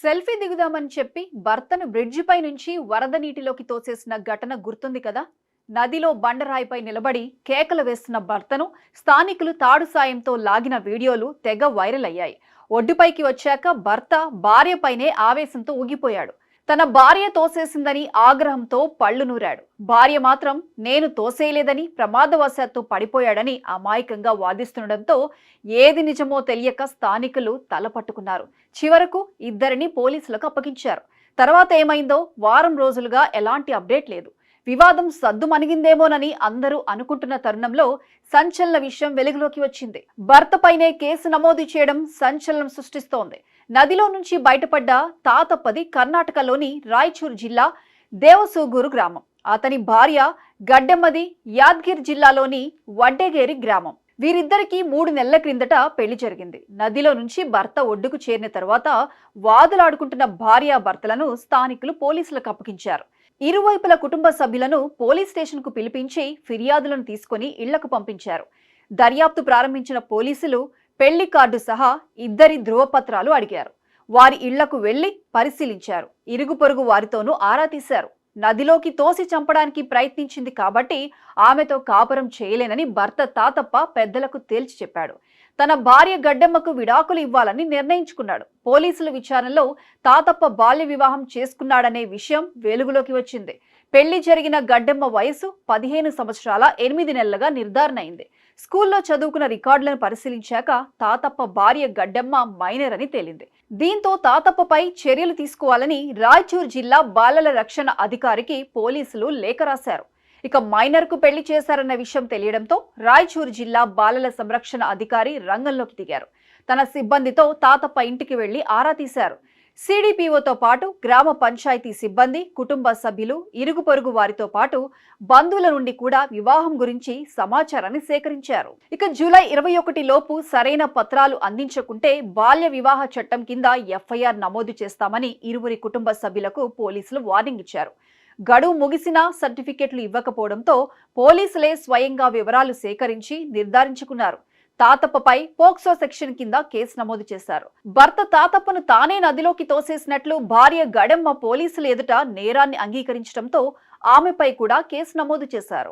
Selfie దిగుదామని చెప్పి భర్తను బ్రిడ్జిపై నుంచి వరద నీటిలోకి తోసేసిన ఘటన గుర్తుంది కదా. నదిలో బండరాయిపై నిలబడి కేకలు వేస్తున్న భర్తను స్థానికులు తాడు సాయంతో లాగిన వీడియోలు తెగ వైరల్ అయ్యాయి. ఒడ్డుపైకి వచ్చాక భర్త భార్యపైనే ఆవేశంతో ఊగిపోయాడు. తన భార్య తోసేసిందని ఆగ్రహంతో పళ్ళు నూరాడు. భార్య మాత్రం నేను తోసేయలేదని ప్రమాదవశాత్తు పడిపోయాడని అమాయకంగా వాదిస్తుండటంతో ఏది నిజమో తెలియక స్థానికులు తలపట్టుకున్నారు. చివరకు ఇద్దరిని పోలీసులకు అప్పగించారు. తర్వాత ఏమైందో వారం రోజులుగా ఎలాంటి అప్డేట్ లేదు. వివాదం సద్దుమణిగిందేమోనని అందరూ అనుకుంటున్న తరుణంలో సంచలన విషయం వెలుగులోకి వచ్చింది. భర్తపైనే కేసు నమోదు చేయడం సంచలనం సృష్టిస్తోంది. నదిలో నుంచి బయటపడ్డ తాతప్పది కర్ణాటకలోని రాయచూరు జిల్లా దేవసూగూరు గ్రామం. అతని భార్య గడ్డెమ్మది యాద్గిర్ జిల్లాలోని వడ్డేగేరి గ్రామం. వీరిద్దరికీ 3 నెలల క్రిందట పెళ్లి జరిగింది. నదిలో నుంచి భర్త ఒడ్డుకు చేరిన తర్వాత వాదులాడుకుంటున్న భార్యాభర్తలను స్థానికులు పోలీసులకు అప్పగించారు. ఇరువైపుల కుటుంబ సభ్యులను పోలీస్ స్టేషన్కు పిలిపించి ఫిర్యాదులను తీసుకుని ఇళ్లకు పంపించారు. దర్యాప్తు ప్రారంభించిన పోలీసులు పెళ్లి కార్డు సహా ఇద్దరి ధృవపత్రాలు అడిగారు. వారి ఇళ్లకు వెళ్లి పరిశీలించారు. ఇరుగు పొరుగు వారితోనూ ఆరా తీశారు. నదిలోకి తోసి చంపడానికి ప్రయత్నించింది కాబట్టి ఆమెతో కాపురం చేయలేనని భర్త తాతప్ప పెద్దలకు తేల్చి చెప్పాడు. తన భార్య గడ్డెమ్మకు విడాకులు ఇవ్వాలని నిర్ణయించుకున్నాడు. పోలీసుల విచారణలో తాతప్ప బాల్య వివాహం చేసుకున్నాడనే విషయం వెలుగులోకి వచ్చింది. పెళ్లి జరిగిన గడ్డెమ్మ వయసు 15 సంవత్సరాల 8 నెలలుగా నిర్ధారణ అయింది. స్కూల్లో చదువుకున్న రికార్డులను పరిశీలించాక తాతప్ప భార్య గడ్డెమ్మ మైనర్ అని తేలింది. దీంతో తాతప్పపై చర్యలు తీసుకోవాలని రాయచూరు జిల్లా బాలల రక్షణ అధికారికి పోలీసులు లేఖ రాశారు. ఇక మైనర్ కు పెళ్లి చేశారన్న విషయం తెలియడంతో రాయచూరు జిల్లా బాలల సంరక్షణ అధికారి రంగంలోకి దిగారు. తన సిబ్బందితో తాతప్ప ఇంటికి వెళ్లి ఆరా తీశారు. సిడిపిఓతో పాటు గ్రామ పంచాయతీ సిబ్బంది, కుటుంబ సభ్యులు, ఇరుగు పొరుగు వారితో పాటు బంధువుల నుండి కూడా వివాహం గురించి సమాచారాన్ని సేకరించారు. ఇక జూలై 21 లోపు సరైన పత్రాలు అందించకుంటే బాల్య వివాహ చట్టం కింద ఎఫ్ఐఆర్ నమోదు చేస్తామని ఇరువురి కుటుంబ సభ్యులకు పోలీసులు వార్నింగ్ ఇచ్చారు. గడువు ముగిసినా సర్టిఫికెట్లు ఇవ్వకపోవడంతో పోలీసులే స్వయంగా వివరాలు సేకరించి నిర్ధారించుకున్నారు. తాతప్పపై పోక్సో సెక్షన్ కింద కేసు నమోదు చేశారు. భర్త తాతప్పను తానే నదిలోకి తోసేసినట్లు భార్య గడెమ్మ పోలీసుల ఎదుట నేరాన్ని అంగీకరించడంతో ఆమెపై కూడా కేసు నమోదు చేశారు.